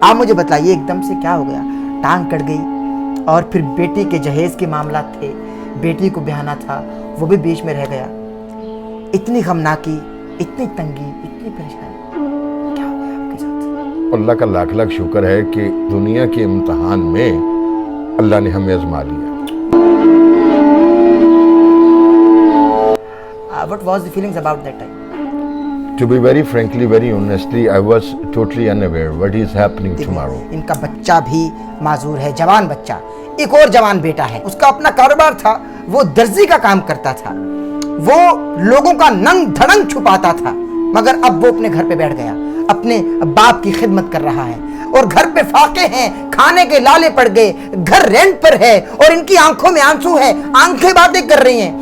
آپ مجھے بتائیے एकदम से क्या हो गया؟ टांग कट गई और फिर बेटी के जहेज के मामला थे, बेटी को ब्याहना था, वो भी बीच में रह गया। इतनी गमनाकी, इतनी तंगी, इतनी परेशानी, क्या हो गया आपके साथ? अल्लाह का लाख लाख शुक्र है कि दुनिया के इम्तिहान में अल्लाह ने हमें आजमा लिया। What was the feelings about that time? To be very frankly, very honestly, I was totally unaware what is happening tomorrow. इनका बच्चा भी माजूर है, जवान बच्चा, एक और जवान बेटा है, उसका अपना कारोबार था, वो दर्जी का काम करता था, वो लोगों का नंग धड़ंग छुपाता था, मगर अब वो अपने घर पे बैठ गया, अपने बाप की खिदमत कर रहा है और घर पे फाके हैं, खाने के लाले पड़ गए, घर रेंट पर है और इनकी आंखों में आंसू है, आंखें बातें कर रही हैं।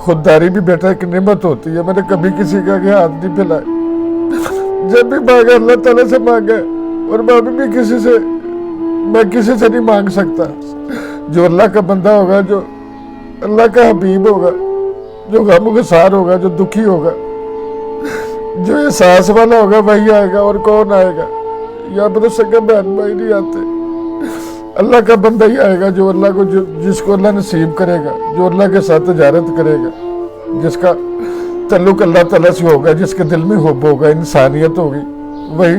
खुददारी भी बेटा एक नेमत होती है। मैंने कभी किसी का आगे हाथ नहीं फैलाया, जब भी मांगा अल्लाह ताला से मांगा और मैं किसी से नहीं मांग सकता। जो अल्लाह का बंदा होगा, जो अल्लाह का हबीब होगा, जो गमगुसार होगा, जो दुखी होगा, जो एहसास वाला होगा, वही आएगा। और कौन आएगा? यहाँ पर तो सगे बहन भाई नहीं आते, अल्लाह का बंदा ही आएगा, जो अल्लाह को जिसको अल्लाह नसीब करेगा, जो अल्लाह के साथ तजारत करेगा, जिसका तल्लुक अल्लाह ताला से होगा, जिसके दिल में हुब होगा, इंसानियत होगी, वही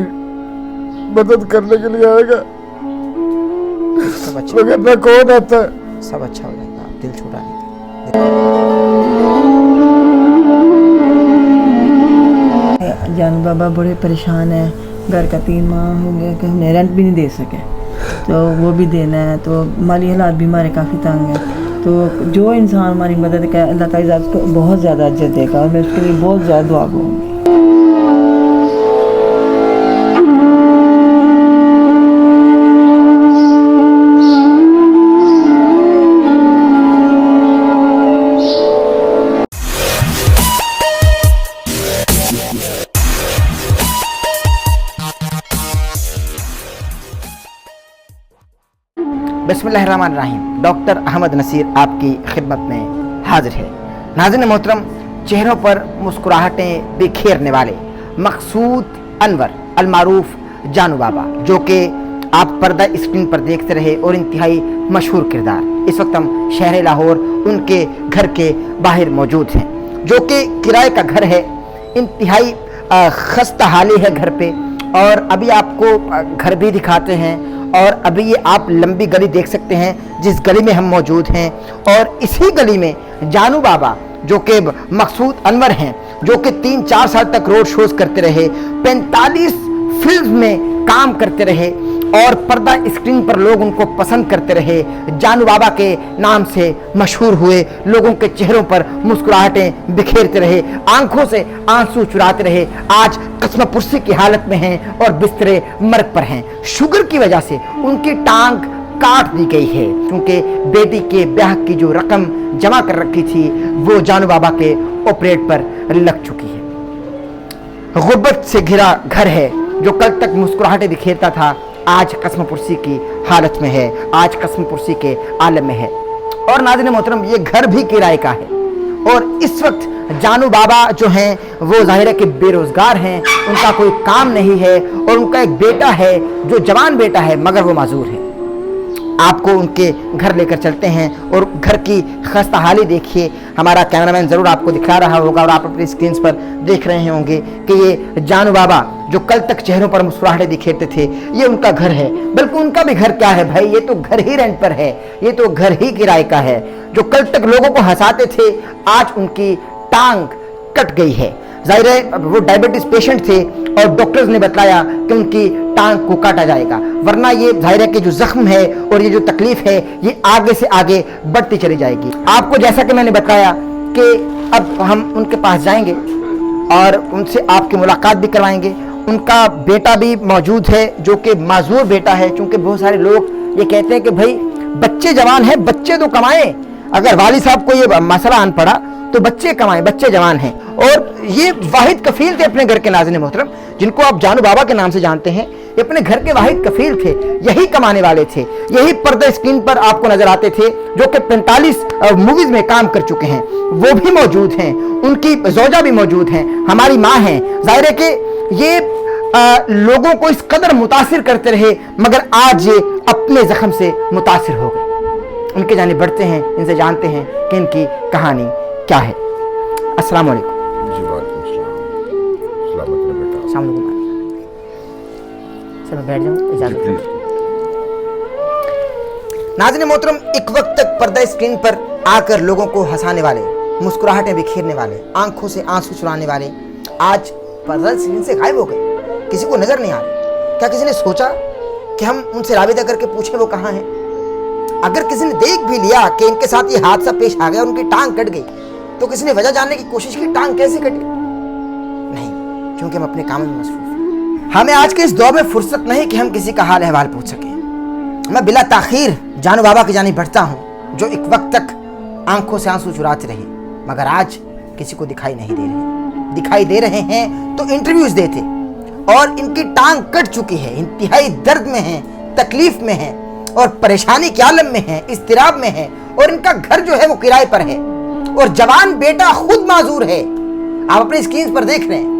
मदद करने के लिए आएगा। मगर ना कौन आता है। सब अच्छा हो जाएगा, आप दिल छोटा नहीं। जानू बाबा बड़े परेशान है, घर का 3 माह हो गया कि हमने रेंट भी नहीं दे सके, तो वो भी देना है, तो माली हालात भी हमारे काफ़ी तंग हैं। तो जो इंसान हमारी मदद करे अल्लाह ताला उसको बहुत ज़्यादा अजर देगा और मैं उसके लिए बहुत ज़्यादा दुआ करूँगी। बिस्मिल्लाहिर्रहमानिर्रहीम। डॉक्टर अहमद नसीर आपकी खिदमत में हाजिर है। नाज़रीन मोहतरम, चेहरों पर मुस्कुराहटें बिखेरने वाले मकसूद अनवर अलमारूफ जानू बाबा, जो कि आप पर्दा स्क्रीन पर देखते रहे और इंतहाई मशहूर किरदार, इस वक्त हम शहर लाहौर उनके घर के बाहर मौजूद हैं, जो कि किराए का घर है। इंतहाई खस्ता हाली है घर पे, और अभी आपको घर भी दिखाते हैं। और अभी ये आप लंबी गली देख सकते हैं जिस गली में हम मौजूद हैं, और इसी गली में जानू बाबा, जो कि मकसूद अनवर हैं, जो कि 3-4 साल तक रोड शोज करते रहे, 45 फिल्म में काम करते रहे और पर्दा स्क्रीन पर लोग उनको पसंद करते रहे, जानू बाबा के नाम से मशहूर हुए, लोगों के चेहरों पर मुस्कुराहटें बिखेरते रहे, आंखों से आंसू चुराते रहे। आज कस्म पुरसी की हालत में हैं और बिस्तरे मर्ग पर हैं। शुगर की वजह से उनकी टांग काट दी गई है, क्योंकि बेटी के ब्याह की जो रकम जमा कर रखी थी वो जानू बाबा के ऑपरेट पर लग चुकी है। गुर्बत से घिरा घर है, जो कल तक मुस्कुराहटें बिखेरता था, आज कस्म पुरसी की हालत में है, आज कस्म पुरसी के आलम में है। और नाज़रीन मोहतरम, ये घर भी किराए का है और इस वक्त जानू बाबा जो हैं वो ज़ाहिर है कि बेरोज़गार हैं, उनका कोई काम नहीं है और उनका एक बेटा है जो जवान बेटा है, मगर वो माजूर है। आपको उनके घर लेकर चलते हैं और घर की खस्ता हाली देखिए। हमारा कैमरामैन ज़रूर आपको दिखा रहा होगा और आप अपनी स्क्रीन पर देख रहे होंगे कि ये जानू बाबा जो कल तक चेहरों पर मुस्कुराहटें दिखेते थे, ये उनका घर है। बल्कि उनका भी घर क्या है भाई, ये तो घर ही रेंट पर है, ये तो घर ही किराए का है। जो कल तक लोगों को हंसाते थे, आज उनकी टांग कट गई है। जाहिर है वो डायबिटीज पेशेंट थे और डॉक्टर्स ने बताया कि उनकी टांग को काटा जाएगा, वरना ये जाहिर है कि जो जख्म है और ये जो तकलीफ है ये आगे से आगे बढ़ती चली जाएगी। आपको जैसा कि मैंने बताया कि अब हम उनके पास जाएंगे और उनसे आपकी मुलाकात भी करवाएंगे। उनका बेटा भी मौजूद है, जो कि माजूर बेटा है, क्योंकि बहुत सारे लोग ये कहते हैं कि भाई बच्चे जवान हैं, बच्चे तो कमाएं, अगर वालिद साहब को ये मसला आन पड़ा तो बच्चे कमाएं, बच्चे जवान हैं। और ये वाहिद कफील थे अपने घर के, नाज़रीन मोहतरम, जिनको आप जानू बाबा के नाम से जानते हैं, ये अपने घर के वाहिद कफील थे, यही कमाने वाले थे, यही पर्दा स्क्रीन पर आपको नजर आते थे, जो कि 45 मूवीज में काम कर चुके हैं, वो भी मौजूद हैं, उनकी ज़ौजा भी मौजूद हैं, हमारी माँ हैं। ज़ाहिर है कि ये लोगों को इस कदर मुतासिर करते रहे, मगर आज ये अपने जख्म से मुतासिर हो गए। उनके जानिब बढ़ते हैं, इनसे जानते हैं कि इनकी कहानी क्या है। अस्सलाम वालेकुम। जी वालेकुम सलाम। सलामत रहे बेटा। अस्सलाम वालेकुम। चलो बैठ जाओ, इजाजत दो। नाज़रीन मोहतरम, एक वक्त तक पर्दा स्क्रीन पर आकर लोगों को हंसाने वाले, मुस्कुराहटें बिखेरने वाले, आंखों से आंसू चुराने वाले आज पर्दा स्क्रीन से गायब हो गए, किसी को नजर नहीं आ रहे। क्या किसी ने सोचा कि हम उनसे राबिता करके पूछें वो कहाँ हैं? अगर किसी ने देख भी लिया कि इनके साथ ये हादसा पेश आ गया और उनकी टांग कट गई, तो किसी ने वजह जानने की कोशिश की टांग कैसे कटी? नहीं, क्योंकि हम अपने काम में मसरूफ हैं। हमें आज के इस दौर में फुर्सत नहीं कि हम किसी का हाल अहवाल पूछ सकें। मैं बिला ताखीर जानू बाबा की जानिब बढ़ता हूँ, जो एक वक्त तक आंखों से आंसू चुराते रहे, मगर आज किसी को दिखाई नहीं दे रहे। दिखाई दे रहे हैं तो इंटरव्यूज देते, और इनकी टांग कट चुकी है, इंतहाई दर्द में है, तकलीफ में है, और परेशानी के आलम में है, इस्तिराब में है, और इनका घर जो है वो किराए पर है, और जवान बेटा खुद माजूर है। आप अपनी स्क्रीन पर देख रहे हैं।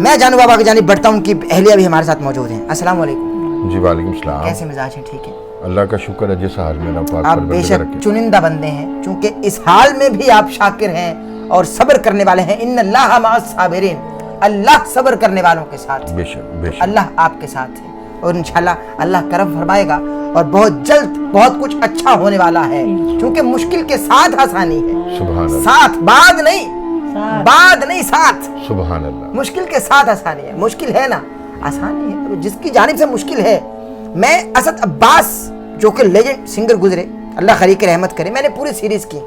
मैं जानू बाबा की जानिब बढ़ता हूँ, उनकी अहलिया भी हमारे साथ मौजूद हैं। अस्सलाम वालेकुम। जी वालेकुम सलाम। कैसे मिजाज हैं? ठीक है, अल्लाह का शुक्र है जिस हाल में पाक आप बेशक चुनिंदा बंदे हैं, चूंकि इस हाल में भी आप शाकिर हैं और सब्र करने वाले हैं। इन्नल्लाह मअस साबिरीन, अल्लाह सब्र करने वालों के साथ है। बेशक अल्लाह आपके साथ है, और इंशाल्लाह अल्लाह करम फरमाएगा, और बहुत जल्द बहुत कुछ अच्छा होने वाला है, क्योंकि मुश्किल के साथ आसानी है। सुभान अल्लाह। साथ, बाद नहीं, बाद नहीं, साथ। सुभान अल्लाह। मुश्किल के साथ आसानी है। मुश्किल है ना, आसानी है। तो जिसकी जानिब से मुश्किल है, मैं असद अब्बास जो कि लेजेंड सिंगर गुजरे, अल्लाह खरी की रहमत करे, मैंने पूरी सीरीज की,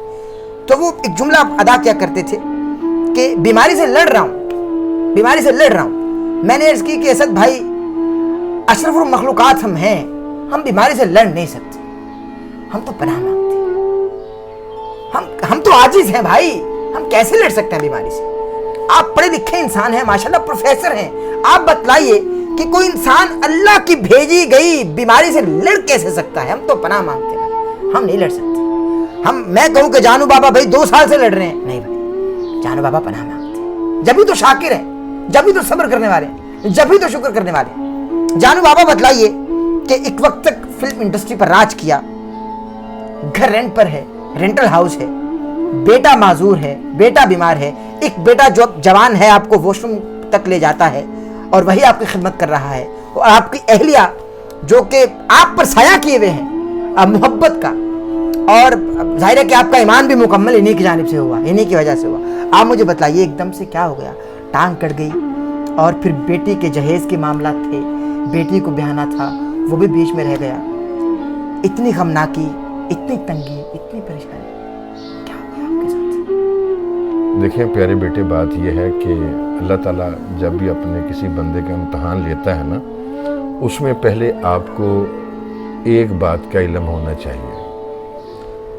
तो वो एक जुमला अदा किया करते थे कि बीमारी से लड़ रहा हूँ, बीमारी से लड़ रहा हूँ। मैंने अर्ज की कि असद भाई, अशरफुल मखलूकात हम हैं, हम बीमारी से लड़ नहीं सकते, हम तो पनाह मांगते हैं, हम तो आजिज हैं भाई, हम कैसे लड़ सकते हैं बीमारी से? आप पढ़े लिखे इंसान हैं, माशाल्लाह प्रोफेसर हैं, आप बतलाइए कि कोई इंसान अल्लाह की भेजी गई बीमारी से लड़ कैसे सकता है? हम तो पनाह मांगते हैं, हम नहीं लड़ सकते। मैं कहूं कि जानू बाबा भाई 2 साल से लड़ रहे हैं, नहीं भाई, जानू बाबा पनाह मांगते हैं। जब भी तो शाकिर हैं, जब भी तो सब्र करने वाले हैं, जब भी तो शुक्र करने वाले हैं। जानू बाबा बतलाइए कि एक वक्त तक फिल्म इंडस्ट्री पर राज किया, घर रेंट पर है, रेंटल हाउस है, बेटा माजूर है, बेटा बीमार है, एक बेटा जो जवान है आपको वॉशरूम तक ले जाता है और वही आपकी खिदमत कर रहा है, और आपकी अहलिया जो कि आप पर साया किए हुए हैं मोहब्बत का, और जाहिर है कि आपका ईमान भी मुकम्मल इन्हीं की जानिब से हुआ, इन्हीं की वजह से हुआ। आप मुझे बताइए एकदम से क्या हो गया? टांग कट गई, और फिर बेटी के जहेज के मामला थे, बेटी को ब्याहना था, वो भी बीच में रह गया। इतनी गमनाकी, इतनी तंगी, इतनी परेशानी, क्या हो गया आपके साथ? देखिए प्यारे बेटे, बात यह है कि अल्लाह ताला जब भी अपने किसी बंदे का इम्तहान लेता है ना, उसमें पहले आपको एक बात का इल्म होना चाहिए।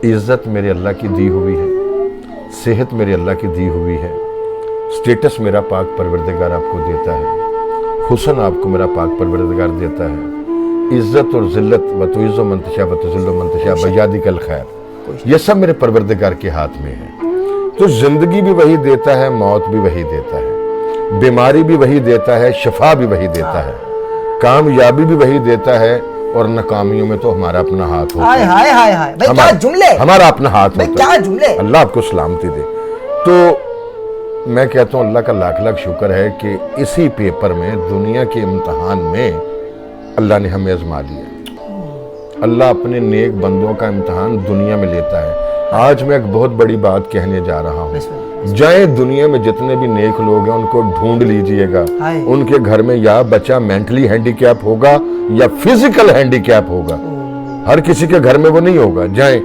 इज़्ज़त मेरे अल्लाह की दी हुई है, सेहत मेरे अल्लाह की दी हुई है, स्टेटस मेरा पाक परवरदिगार आपको देता है, हुस्न आपको मेरा पाक परवरदिगार देता है, इज़्ज़त और ज़िल्लत बतुइज़्ज़ो मंतशा बतुज़िल्लो मंतशा बयादिकल खैर, ये सब मेरे परवरदिगार के हाथ में है। तो ज़िंदगी भी वही देता है, मौत भी वही देता है, बीमारी भी वही देता है, शफा भी वही देता है, कामयाबी भी वही देता है, और नाकामियों में तो हमारा अपना हाथ होता है। हाय हाय हाय भाई, क्या जुमले, हमारा अपना हाथ होता है। क्या जुमले, अल्लाह आपको सलामती दे। तो मैं कहता हूँ अल्लाह का लाख लाख शुक्र है कि इसी पेपर में, दुनिया के इम्तहान में अल्लाह ने हमें आजमा लिया। अल्लाह अपने नेक बंदों का इम्तहान दुनिया में लेता है। आज मैं एक बहुत बड़ी बात कहने जा रहा हूँ। जाए दुनिया में जितने भी नेक लोग हैं उनको ढूंढ लीजिएगा, उनके घर में या बच्चा मेंटली हैंडीकैप होगा या फिजिकल हैंडीकैप होगा, हर किसी के घर में वो नहीं होगा। जाए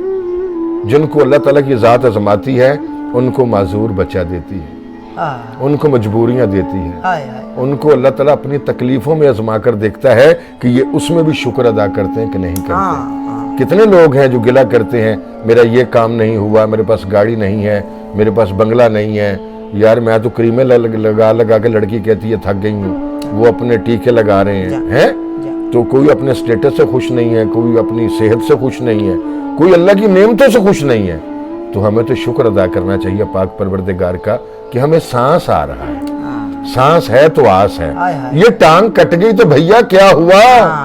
जिनको अल्लाह ताला की ज़ात आज़माती है उनको माजूर बच्चा देती है, उनको मजबूरियां देती है, उनको अल्लाह ताला अपनी तकलीफों में आजमा कर देखता है कि ये उसमें भी शुक्र अदा करते हैं कि नहीं करते। कितने लोग हैं जो गिला करते हैं, मेरा ये काम नहीं हुआ, मेरे पास गाड़ी नहीं है, मेरे पास बंगला नहीं है, यार मैं तो क्रीमें लगा लगा के लड़की कहती है थक गई हूँ, वो अपने टीके लगा रहे हैं। तो कोई अपने स्टेटस से खुश नहीं है, कोई अपनी सेहत से खुश नहीं है, कोई अल्लाह की नेमतों से खुश नहीं है। तो हमें तो शुक्र अदा करना चाहिए पाक परवरदिगार का कि हमें सांस आ रहा है, सांस है तो आस है। ये टांग कट गई तो भैया क्या हुआ,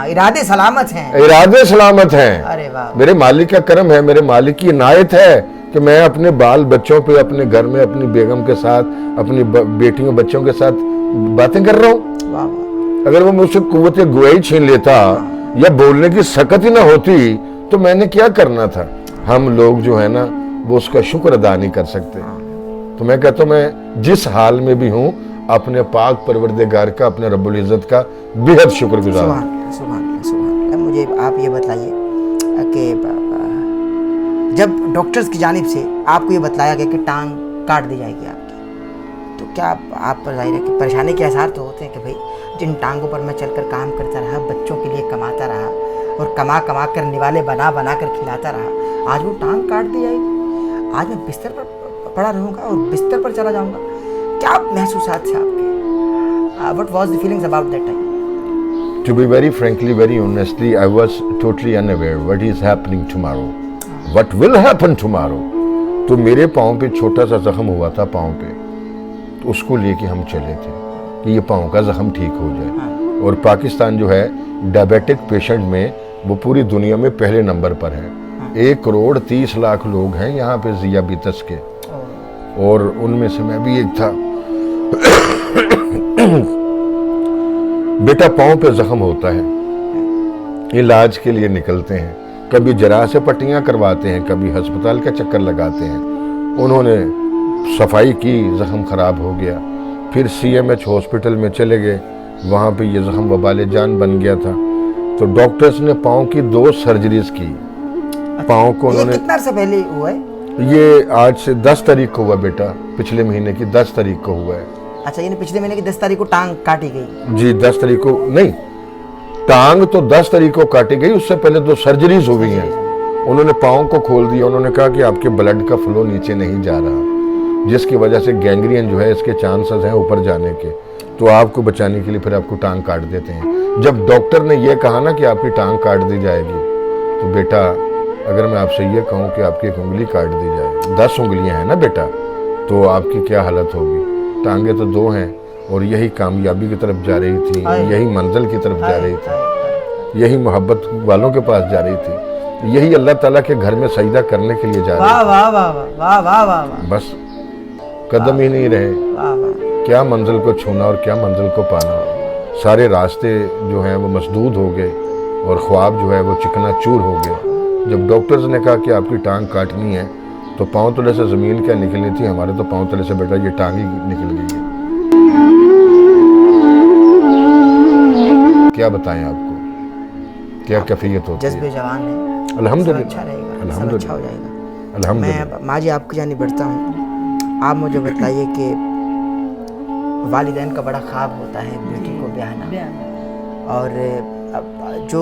इरादे सलामत हैं, इरादे सलामत हैं। अरे वाह, मेरे मालिक का करम है, मेरे मालिक की इनायत है कि मैं अपने बाल बच्चों पे, अपने घर में अपनी बेगम के साथ, अपनी बेटियों बच्चों के साथ बातें कर रहा हूँ। अगर वो मुझसे कुव्वत गुआई छीन लेता या बोलने की सकत ही ना होती तो मैंने क्या करना था। हम लोग जो है ना वो उसका शुक्र अदा नहीं कर सकते। तो मैं कहता हूँ मैं जिस हाल में भी हूँ अपने पाक परवरदिगार का, अपने रब्बुल इज़्ज़त का बेहद शुक्रगुजार हूँ। सुभान। मुझे आप ये बताइए कि जब डॉक्टर्स की जानिब से आपको ये बतलाया गया कि टांग काट दी जाएगी आपकी, तो क्या आप पर जाहिर है कि परेशानी के आसार तो होते हैं कि भाई जिन टांगों पर मैं चलकर काम करता रहा, बच्चों के लिए कमाता रहा और कमा कमा कर निवाले बना बना कर खिलाता रहा, आज वो टांग काट दी जाएगी, आज मैं बिस्तर पर पड़ा रहूँगा और बिस्तर पर चला जाऊँगा। क्या महसूसात थे आपके? What was the feelings about that time? To be very frankly, very honestly, I was totally unaware what is happening tomorrow, what will happen tomorrow. तो मेरे पाँव पे छोटा सा जख्म हुआ था पाँव पे, तो उसको लेके हम चले थे कि ये पाँव का जख्म ठीक हो जाए। और पाकिस्तान जो है डायबिटिक पेशेंट में वो पूरी दुनिया में पहले नंबर पर है। 1,30,00,000 लोग हैं यहाँ पे ज़ियाबितस के, और उनमें से मैं भी एक था। बेटा पाँव पे जख्म होता है, इलाज के लिए निकलते हैं, कभी जरा से पट्टियाँ करवाते हैं, कभी अस्पताल का चक्कर लगाते हैं। उन्होंने सफाई की, जख्म ख़राब हो गया, फिर CMH हॉस्पिटल में चले गए, वहाँ पे ये जख्म वबाले जान बन गया था। तो डॉक्टर्स ने पाँव की 2 सर्जरीज की। पाँव को उन्होंने, कितना अर्सा पहले हुआ है? ये आज से 10 तारीख को हुआ बेटा, पिछले महीने की 10 तारीख को हुआ है। अच्छा, यानी पिछले महीने की 10 तारीख को टांग काटी गई? जी 10 तारीख को नहीं, टांग तो 10 तारीख को काटी गई, उससे पहले 2 सर्जरीज हो गई हैं। उन्होंने पाँव को खोल दिया, उन्होंने कहा कि आपके ब्लड का फ्लो नीचे नहीं जा रहा, जिसकी वजह से गैंग्रीन जो है इसके चांसेस हैं ऊपर जाने के, तो आपको बचाने के लिए फिर आपको टांग काट देते हैं। जब डॉक्टर ने ये कहा ना कि आपकी टांग काट दी जाएगी, तो बेटा अगर मैं आपसे ये कहूँ कि आपकी एक उंगली काट दी जाए, 10 उंगलियां हैं ना बेटा, तो आपकी क्या हालत होगी। टांगे तो 2 हैं और यही कामयाबी की तरफ जा रही थी, यही मंजिल की तरफ जा रही थी, यही मोहब्बत वालों के पास जा रही थी, यही अल्लाह ताला के घर में सजदा करने के लिए जा रही थी। वाह वाह वाह वाह वाह, बस कदम ही नहीं रहे, क्या मंजिल को छूना और क्या मंजिल को पाना। सारे रास्ते जो हैं वो मसदूद हो गए और ख्वाब जो है वो चिकना चूर हो गए। जब डॉक्टर्स ने कहा कि आपकी टांग काटनी है, तो पाँव तले से ज़मीन क्या निकली थी, हमारे तो पाँव तले से बेटा ये टांग ही निकल गई है। क्या बताएं आपको, क्या कैफियत होती है। जज्बे जवान है, अल्हम्दुलिल्लाह, अच्छा रहेगा, सब अच्छा हो जाएगा। अल्हम्दुलिल्लाह। मैं माँ जी आपकी जानी बढ़ता हूँ। आप मुझे बताइए कि वालिदैन का बड़ा ख्वाब होता है बेटी को ब्याहना, और जो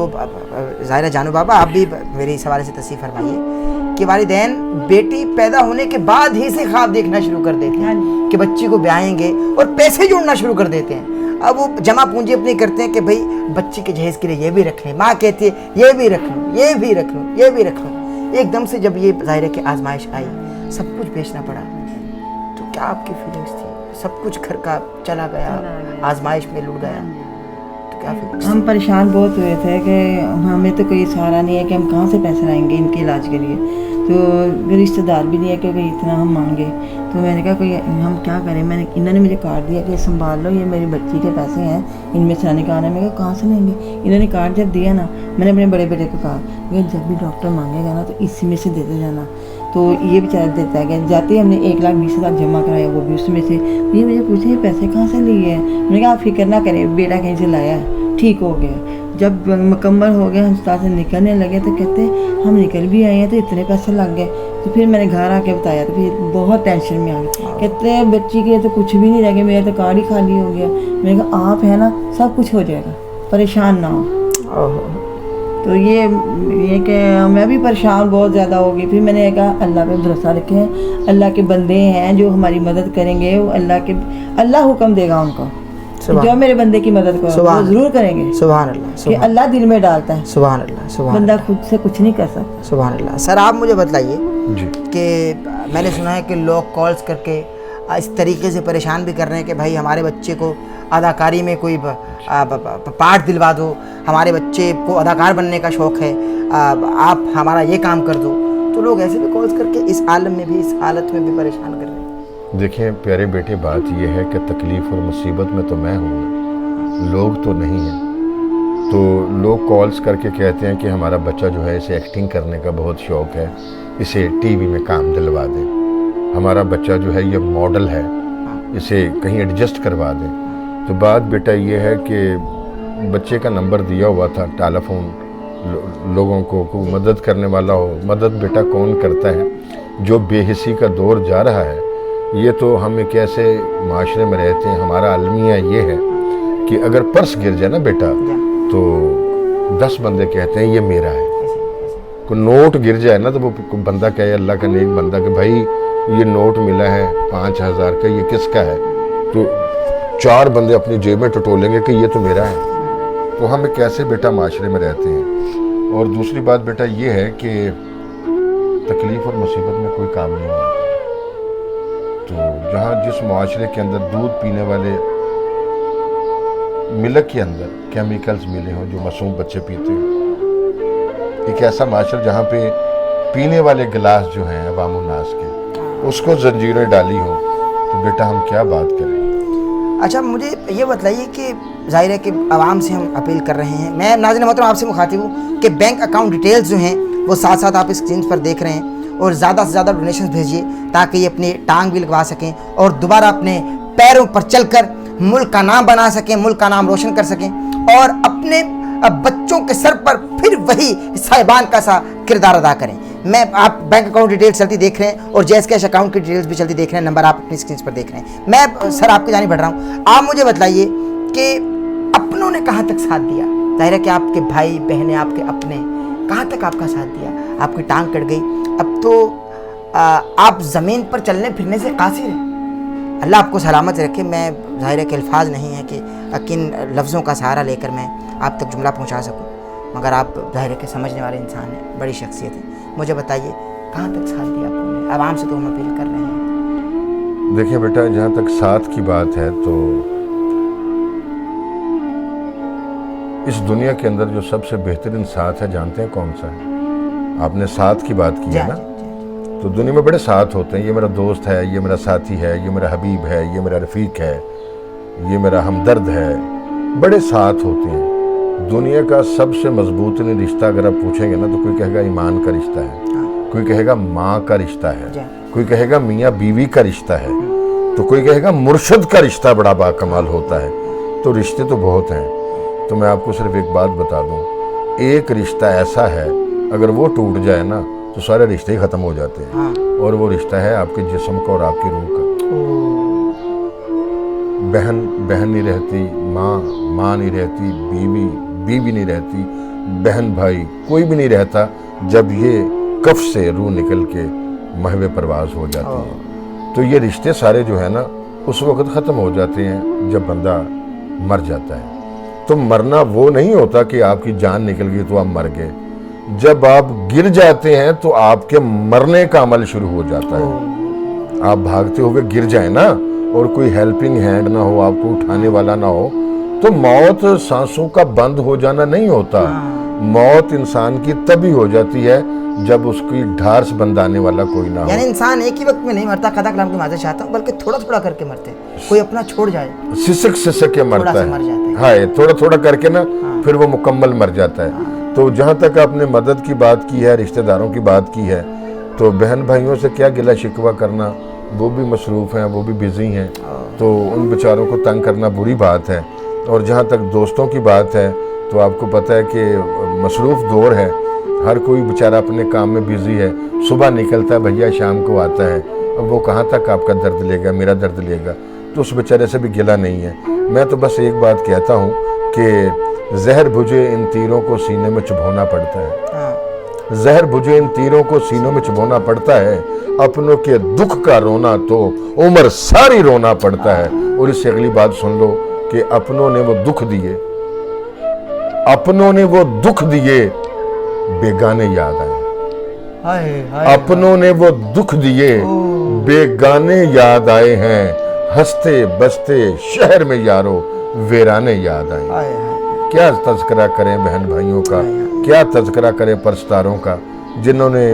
ज़ाहिर जानू बाबा आप भी मेरे इस हवाले से तस्वीर फरमाइए कि वालिदैन बेटी पैदा होने के बाद ही से ख्वाब देखना शुरू कर देते हैं कि बच्ची को ब्याहेंगे, और पैसे जोड़ना शुरू कर देते हैं। अब वो जमा पूंजी अपनी करते हैं कि भाई बच्ची के जहेज़ के लिए ये भी रख लें, माँ कहती है ये भी रख लूँ, ये भी रख लूँ, ये भी रख लूँ। एकदम से जब ये ज़ाहिर है कि आजमाइश आई, सब कुछ बेचना पड़ा, तो क्या आपकी फीलिंग्स थी? सब कुछ घर का चला गया, आजमाइश में लुट गया, तो क्या फीलिंग्स? हम परेशान बहुत हुए थे कि हमें तो कोई सहारा नहीं है कि हम कहाँ से पैसे लाएंगे इनके इलाज के लिए, तो रिश्तेदार भी नहीं है कि कोई इतना हम मांगे। तो मैंने कहा कोई हम क्या करें, मैंने इन्होंने मुझे कार्ड दिया कि संभाल लो, ये मेरी बच्ची के पैसे हैं, इनमें से निकालना। मैं कहा कहाँ से लेंगे, इन्होंने कार्ड जब दिया ना, मैंने अपने बड़े बेटे को कहा जब भी डॉक्टर मांगेगा ना तो इसी में से देते जाना। तो ये बेचारा देता है कि जाते ही हमने 1,20,000 जमा कराया, वो भी उसमें से। ये मुझे पूछे ये पैसे कहाँ से लिए हैं, मैंने कहा आप फिक्र ना करें, बेटा कहीं से लाया है, ठीक हो गया। जब मुकम्मल हो गया, हम अस्पताल से निकलने लगे तो कहते हम निकल भी आए हैं तो इतने पैसे लग गए। तो फिर मैंने घर आके बताया, तो फिर बहुत टेंशन में आ गई। कहते बच्ची के तो कुछ भी नहीं रह गया, मेरा तो कार्ड ही खाली हो गया। मैंने कहा आप है ना, सब कुछ हो जाएगा, परेशान ना हो। تو یہ کہ میں بھی پریشان بہت زیادہ ہوگی. پھر میں نے کہا اللہ پہ بھروسہ رکھیں, اللہ کے بندے ہیں جو ہماری مدد کریں گے, وہ اللہ حکم دے گا ان کو, جو میرے بندے کی مدد کو وہ ضرور کریں گے. سبحان اللہ, کہ اللہ دل میں ڈالتا ہے, سبحان اللہ, سبحان بندہ خود سے کچھ نہیں کر سکتا. سبحان اللہ. سر آپ مجھے بتلائیے جی کہ میں نے سنا ہے کہ لوگ کالز کر کے اس طریقے سے پریشان بھی کر رہے ہیں کہ بھائی ہمارے بچے کو اداکاری میں کوئی پارٹ دلوا دو, ہمارے بچے کو اداکار بننے کا شوق ہے, آپ ہمارا یہ کام کر دو. تو لوگ ایسے بھی کالز کر کے اس عالم میں بھی, اس حالت میں بھی پریشان کر رہے ہیں. دیکھیں پیارے بیٹے, بات یہ ہے کہ تکلیف اور مصیبت میں تو میں ہوں, لوگ تو نہیں ہیں. تو لوگ کالز کر کے کہتے ہیں کہ ہمارا بچہ جو ہے اسے ایکٹنگ کرنے کا بہت شوق ہے, اسے ٹی وی میں کام دلوا دیں, ہمارا بچہ جو ہے یہ ماڈل ہے, اسے کہیں ایڈجسٹ کروا دیں. تو بات بیٹا یہ ہے کہ بچے کا نمبر دیا ہوا تھا ٹیلی فون, لوگوں کو کوئی مدد کرنے والا ہو. مدد بیٹا کون کرتا ہے؟ جو بے حسی کا دور جا رہا ہے. یہ تو ہم ایک ایسے معاشرے میں رہتے ہیں, ہمارا المیہ یہ ہے کہ اگر پرس گر جائے نا بیٹا تو 10 بندے کہتے ہیں یہ میرا ہے. کوئی نوٹ گر جائے نا تو وہ بندہ کہے, اللہ کا نیک بندہ, کہ بھائی یہ نوٹ ملا ہے 5000 کا, یہ کس کا ہے؟ تو 4 بندے اپنی جیب میں ٹٹولیں گے کہ یہ تو میرا ہے. تو ہم ایک ایسے بیٹا معاشرے میں رہتے ہیں. اور دوسری بات بیٹا یہ ہے کہ تکلیف اور مصیبت میں کوئی کام نہیں آتا. تو جہاں جس معاشرے کے اندر دودھ پینے والے ملک کے اندر کیمیکلز ملے ہوں جو معصوم بچے پیتے ہیں, ایک ایسا معاشرہ جہاں پہ پینے والے گلاس جو ہیں عوام الناس کے اس کو زنجیریں ڈالی ہوں, تو بیٹا ہم کیا بات کریں. اچھا مجھے یہ بتلائیے کہ ظاہر ہے کہ عوام سے ہم اپیل کر رہے ہیں, میں ناظرین محترم آپ سے مخاطب ہوں کہ بینک اکاؤنٹ ڈیٹیلز جو ہیں وہ ساتھ ساتھ آپ اسکرین پر دیکھ رہے ہیں, اور زیادہ سے زیادہ ڈونیشنز بھیجیے تاکہ یہ اپنی ٹانگ بھی لگوا سکیں اور دوبارہ اپنے پیروں پر چل کر ملک کا نام بنا سکیں, ملک کا نام روشن کر سکیں, اور اپنے بچوں کے سر پر پھر وہی صاحبان کا سا کردار ادا کریں. میں آپ بینک اکاؤنٹ ڈیٹیلز چلتی دیکھ رہے ہیں اور جیز کیش اکاؤنٹ کی ڈیٹیلز بھی چلتی دیکھ رہے ہیں, نمبر آپ اپنی اسکرین پر دیکھ رہے ہیں. میں سر آپ کی جانب بڑھ رہا ہوں, آپ مجھے بتلائیے کہ اپنوں نے کہاں تک ساتھ دیا؟ ظاہر ہے کہ آپ کے بھائی بہنیں, آپ کے اپنے کہاں تک آپ کا ساتھ دیا؟ آپ کی ٹانگ کٹ گئی, اب تو آپ زمین پر چلنے پھرنے سے قاصر ہیں. اللہ آپ کو سلامت رکھے. میں ظاہر ہے کہ الفاظ نہیں ہیں کہ کن لفظوں کا سہارا لے کر میں آپ تک جملہ پہنچا سکوں, مگر آپ ظاہر ہے کہ سمجھنے والے انسان ہیں, بڑی شخصیت ہے. مجھے بتائیے کہاں تک ساتھ دیا آپ نے؟ عوام سے تو ہم اپیل کر رہے ہیں. دیکھیں بیٹا, جہاں تک ساتھ کی بات ہے تو اس دنیا کے اندر جو سب سے بہترین ساتھ ہے جانتے ہیں کون سا ہے؟ آپ نے ساتھ کی بات کی ہے نا, تو دنیا میں بڑے ساتھ ہوتے ہیں. یہ میرا دوست ہے, یہ میرا ساتھی ہے, یہ میرا حبیب ہے, یہ میرا رفیق ہے, یہ میرا ہمدرد ہے. بڑے ساتھ ہوتے ہیں. دنیا کا سب سے مضبوط رشتہ اگر آپ پوچھیں گے نا تو کوئی کہے گا ایمان کا رشتہ ہے, کوئی کہے گا ماں کا رشتہ ہے, کوئی کہے گا میاں بیوی کا رشتہ ہے, تو کوئی کہے گا مرشد کا رشتہ بڑا باکمال ہوتا ہے. تو رشتے تو بہت ہیں. تو میں آپ کو صرف ایک بات بتا دوں, ایک رشتہ ایسا ہے اگر وہ ٹوٹ جائے نا تو سارے رشتے ہی ختم ہو جاتے ہیں, اور وہ رشتہ ہے آپ کے جسم کا اور آپ کی روح کا. بہن بہن نہیں رہتی, ماں نہیں رہتی, بیوی نہیں رہتی, بہن بھائی کوئی بھی نہیں رہتا جب یہ کف سے روح نکل کے محو پرواز ہو جاتی ہے. تو یہ رشتے سارے جو ہے نا اس وقت ختم ہو جاتے ہیں جب بندہ مر جاتا ہے. تو مرنا وہ نہیں ہوتا کہ آپ کی جان نکل گئی تو آپ مر گئے. جب آپ گر جاتے ہیں تو آپ کے مرنے کا عمل شروع ہو جاتا ہے. آپ بھاگتے ہوئے گر جائیں نا اور کوئی ہیلپنگ ہینڈ نہ ہو, آپ کو اٹھانے والا نہ ہو, تو موت سانسوں کا بند ہو جانا نہیں ہوتا. موت انسان کی تبھی ہو جاتی ہے جب اس کی ڈھارس بندانے والا کوئی نہ ہو. یعنی انسان ایک ہی وقت میں نہیں مرتا, قضا کلام کی معذرت چاہتا ہوں, بلکہ تھوڑا تھوڑا کر کے مرتے ہیں. کوئی اپنا چھوڑ جائے, سسک کے مرتا ہے, ہاں تھوڑا تھوڑا کر کے نا پھر وہ مکمل مر جاتا ہے. تو جہاں تک آپ نے مدد کی بات کی ہے, رشتہ داروں کی بات کی ہے, تو بہن بھائیوں سے کیا گلہ شکوہ کرنا, وہ بھی مصروف ہیں, وہ بھی بزی ہیں, تو ان بیچاروں کو تنگ کرنا بری بات ہے. اور جہاں تک دوستوں کی بات ہے تو آپ کو پتہ ہے کہ مصروف دور ہے, ہر کوئی بیچارہ اپنے کام میں بزی ہے. صبح نکلتا ہے بھیا, شام کو آتا ہے, اب وہ کہاں تک آپ کا درد لے گا, میرا درد لے گا. تو اس بیچارے سے بھی گلہ نہیں ہے. میں تو بس ایک بات کہتا ہوں کہ زہر بجھے ان تیروں کو سینے میں چبھونا پڑتا ہے، زہر بجھے ان تیروں کو سینوں میں چبھونا پڑتا ہے، اپنوں کے دکھ کا رونا تو عمر ساری رونا پڑتا ہے۔ اور اس سے اگلی بات سن لو کہ اپنوں نے وہ دکھ دیے، اپنوں نے وہ دکھ دیے، بیگانے یاد آئے، اپنوں نے وہ دکھ دیے، بیگانے یاد آئے ہیں، ہنستے بستے شہر میں یارو ویرانے یاد آئے۔ کیا تذکرہ کریں بہن بھائیوں کا، کیا تذکرہ کریں پرستاروں کا، جنہوں نے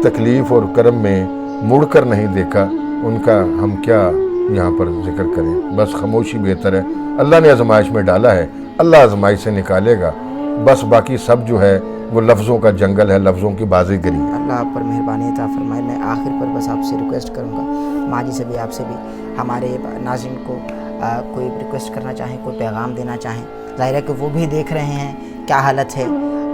تکلیف اور کرم میں مڑ کر نہیں دیکھا، ان کا ہم کیا یہاں پر ذکر کریں۔ بس خاموشی بہتر ہے۔ اللہ نے آزمائش میں ڈالا ہے، اللہ آزمائش سے نکالے گا، بس باقی سب جو ہے وہ لفظوں کا جنگل ہے، لفظوں کی بازی گری ہے۔ اللہ آپ پر مہربانی عطا فرمائے۔ میں آخر پر بس آپ سے ریکویسٹ کروں گا، ماں جی سے بھی، آپ سے بھی، ہمارے ناظرین کو کوئی ریکویسٹ کرنا چاہیں، کوئی پیغام دینا چاہیں۔ ظاہر ہے کہ وہ بھی دیکھ رہے ہیں کیا حالت ہے،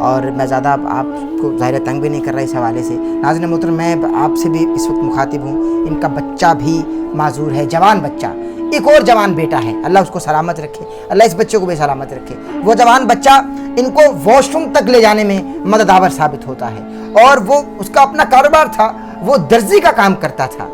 اور میں زیادہ آپ کو ظاہر تنگ بھی نہیں کر رہا اس حوالے سے۔ ناظرین محترم، میں آپ سے بھی اس وقت مخاطب ہوں، ان کا بچہ بھی معذور ہے، جوان بچہ، ایک اور جوان بیٹا ہے، اللہ اس کو سلامت رکھے، اللہ اس بچے کو بھی سلامت رکھے۔ وہ جوان بچہ ان کو واش روم تک لے جانے میں مددگار ثابت ہوتا ہے، اور وہ اس کا اپنا کاروبار تھا، وہ درزی کا کام کرتا تھا،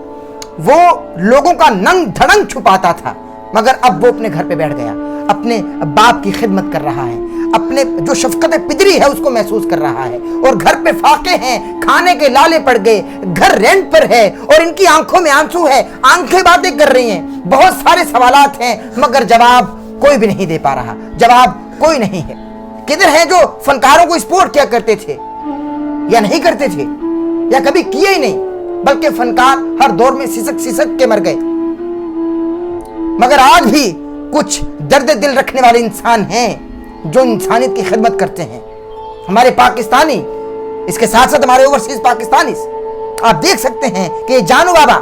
وہ لوگوں کا ننگ دھڑنگ چھپاتا تھا، مگر اب وہ اپنے گھر پہ بیٹھ گیا، اپنے باپ کی خدمت کر رہا ہے، اپنے جو شفقت پدری ہے اس کو محسوس کر رہا ہے، اور گھر پہ فاقے ہیں، کھانے کے لالے پڑ گئے، گھر رینٹ پر ہے، اور ان کی آنکھوں میں آنسو ہے، آنکھیں باتیں کر رہی ہیں، بہت سارے سوالات ہیں، مگر جواب کوئی بھی نہیں دے پا رہا، جواب کوئی نہیں ہے۔ کدھر ہیں جو فنکاروں کو سپورٹ کیا کرتے تھے، یا نہیں کرتے تھے، یا کبھی کیے ہی نہیں، بلکہ فنکار ہر دور میں سسک سسک کے مر گئے، مگر آج بھی کچھ درد دل رکھنے والے انسان ہیں جو انسانیت کی خدمت کرتے ہیں۔ ہمارے پاکستانی، اس کے ساتھ ساتھ ہمارے اوورسیز پاکستانی، آپ دیکھ سکتے ہیں کہ یہ جانو بابا،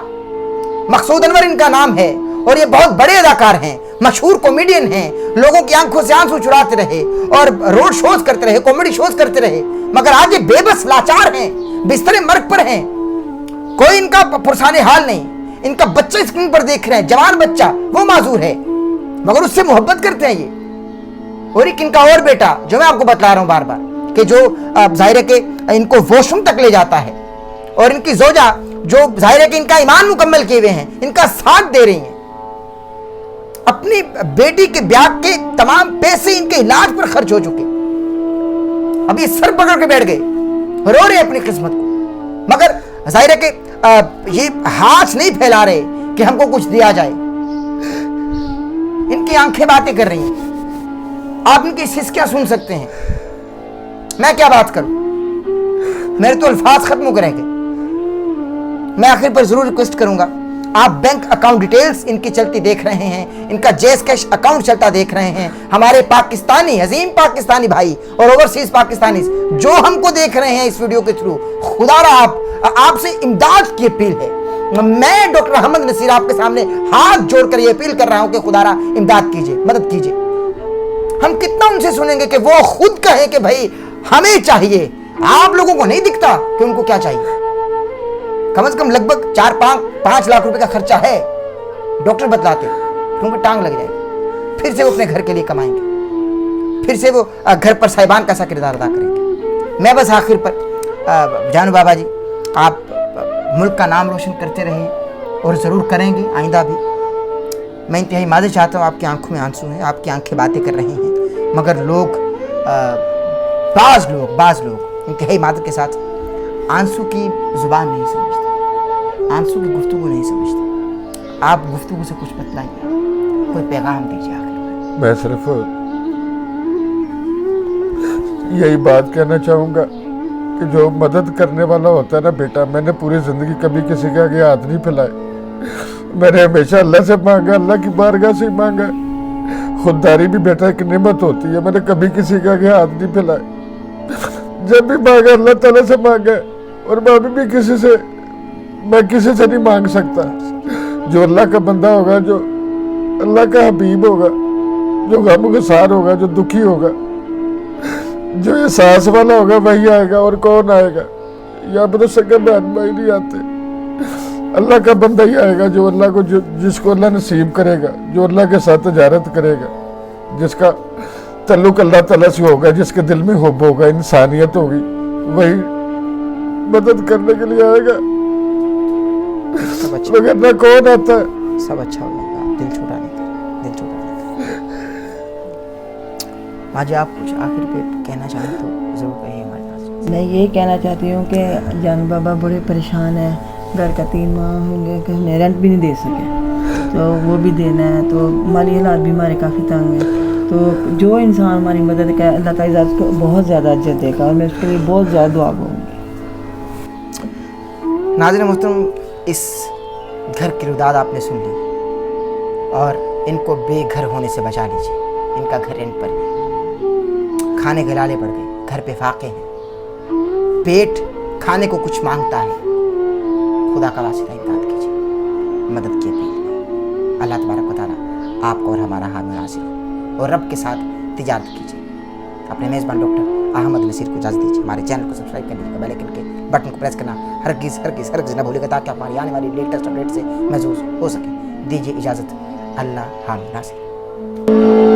مقصود انور ان کا نام ہے، اور یہ بہت بڑے اداکار ہیں، مشہور کامیڈین ہیں، لوگوں کی آنکھوں سے آنسو چراتے رہے، اور روڈ شوز کرتے رہے، کامیڈی شوز کرتے رہے، مگر آج یہ بے بس لاچار ہیں، بستر مرگ پر ہیں، کوئی ان کا پرسان حال نہیں۔ ان کا بچہ اسکرین پر دیکھ رہے ہیں، جوان بچہ، وہ معذور ہے، مگر اس سے محبت کرتے ہیں یہ۔ اور ایک ان کا اور بیٹا جو میں آپ کو بتلا رہا ہوں بار بار، کہ جو ظاہر ہے کہ ان کو واش روم تک لے جاتا ہے، اور ان کی زوجہ جو ظاہر ہے کہ ان کا ایمان مکمل کیے ہوئے ہیں، ان کا ساتھ دے رہی ہیں، اپنی بیٹی کے بیاہ کے تمام پیسے ان کے علاج پر خرچ ہو چکے، اب یہ سر پکڑ کے بیٹھ گئے، رو رہے اپنی قسمت کو، مگر ظاہر ہے کہ یہ ہاتھ نہیں پھیلا رہے کہ ہم کو کچھ دیا جائے۔ ان کی آنکھیں باتیں کر رہی ہیں، آپ ان کی سسکیاں سن سکتے ہیں، میں کیا بات کروں، میرے تو الفاظ ختم ہو کریں گے۔ میں آخر پر ضرور ریکویسٹ کروں گا، آپ بینک اکاؤنٹ ڈیٹیلز ان کی چلتی دیکھ رہے ہیں، ان کا جیس کیش اکاؤنٹ چلتا دیکھ رہے ہیں، ہمارے پاکستانی، عظیم پاکستانی بھائی اور اوورسیز پاکستانی جو ہم کو دیکھ رہے ہیں اس ویڈیو کے تھرو، خدا را آپ سے امداد کی اپیل ہے۔ میں ڈاکٹر احمد نصیر آپ کے سامنے ہاتھ جوڑ کر یہ اپیل کر رہا ہوں کہ خدا را امداد کیجئے، مدد کیجئے۔ ہم کتنا ان سے سنیں گے کہ وہ خود کہیں کہ بھائی ہمیں چاہیے، آپ لوگوں کو نہیں دکھتا کہ ان کو کیا چاہیے۔ کم از کم لگ بھگ 4-5 لاکھ روپے کا خرچہ ہے، ڈاکٹر بتلاتے کیونکہ ٹانگ لگ جائے گی، پھر سے وہ اپنے گھر کے لیے کمائیں گے، پھر سے وہ گھر پر صاحبان کا سا کردار ادا کریں گے۔ میں بس آخر پر جانو بابا جی، آپ ملک کا نام روشن کرتے رہیں، اور ضرور کریں گے آئندہ بھی۔ میں انتہائی معذرت چاہتا ہوں، آپ کی آنکھوں میں آنسو ہیں، آپ کی آنکھیں باتیں کر رہی ہیں، مگر بعض لوگ انتہائی معذرت کے ساتھ آنسو کی زبان نہیں سمجھتے، آنسو کی گفتگو نہیں سمجھتے۔ آپ گفتگو سے کچھ بتلائیے، کوئی پیغام دیجیے آخر۔ میں صرف یہی بات کہنا چاہوں گا کہ جو مدد کرنے والا ہوتا ہے نا بیٹا، میں نے پوری زندگی کبھی کسی کے آگے ہاتھ نہیں پھیلائے، میں نے ہمیشہ اللہ سے مانگا، اللہ کی بارگاہ سے مانگا۔ خودداری بھی بیٹا ایک نعمت ہوتی ہے، میں نے کبھی کسی کے آگے ہاتھ نہیں پھیلائے، جب بھی مانگا اللہ تعالیٰ سے مانگا، اور میں ابھی بھی کسی سے نہیں مانگ سکتا۔ جو اللہ کا بندہ ہوگا، جو اللہ کا حبیب ہوگا، جو غم گسار ہوگا، جو دکھی ہوگا، جو احساس والا ہوگا، وہی آئے گا، اور کون آئے گا؟ یا میرے سگے بہن بھائی نہیں آتے، اللہ کا بندہ ہی آئے گا، جو اللہ کو جس کو اللہ نصیب کرے گا، جو اللہ کے ساتھ تجارت کرے گا، جس کا तल्लुक अल्लाह ताला से होगा, जिसके दिल में हुब होगा, इंसानियत होगी, वही मदद करने के लिए आएगा, सब अच्छा वरना कौन आता है। सब अच्छा हो जाएगा, आप दिल छोटा नहीं करें, दिल छोटा नहीं करें। माँ जी, आप कुछ आखिर पे कहना चाहें तो ज़रूर कहिए हमारे पास। मैं यही कहना चाहती हूँ कि जानू बाबा बड़े परेशान हैं, घर का 3 माह हो गए कि हमने रेंट भी नहीं दे सके, तो वो भी देना है, तो माली हालात भी हमारे काफ़ी तंग हैं। तो जो इंसान हमारी मदद करे अल्लाह ताला उसको बहुत ज़्यादा अजर देगा, और मैं उसके लिए बहुत ज़्यादा दुआ करूँगी। नाज़रीन मोहतरम, इस घर की रुदाद आपने सुन ली, और इनको बेघर होने से बचा लीजिए। इनका घर रेंट पर है, खाने के लाले पड़ गए, घर पे फाके हैं, पेट खाने को कुछ मांगता है। खुदा का वास्ता इमदाद कीजिए, मदद की अपील। अल्लाह तबारक व तआला आपको और हमारा हामी नासिर हो, और रब के साथ तिजारत कीजिए। अपने मेज़बान डॉक्टर अहमद नसीर को इजाज़त दीजिए। हमारे चैनल को सब्सक्राइब कर लीजिएगा, बेल आइकन के बटन को प्रेस करना हरगिज़ न भूलिएगा, ताकि हमारी आने वाली लेटेस्ट अपडेट से महसूस हो सके। दीजिए इजाज़त, अल्लाह हामी नासिर।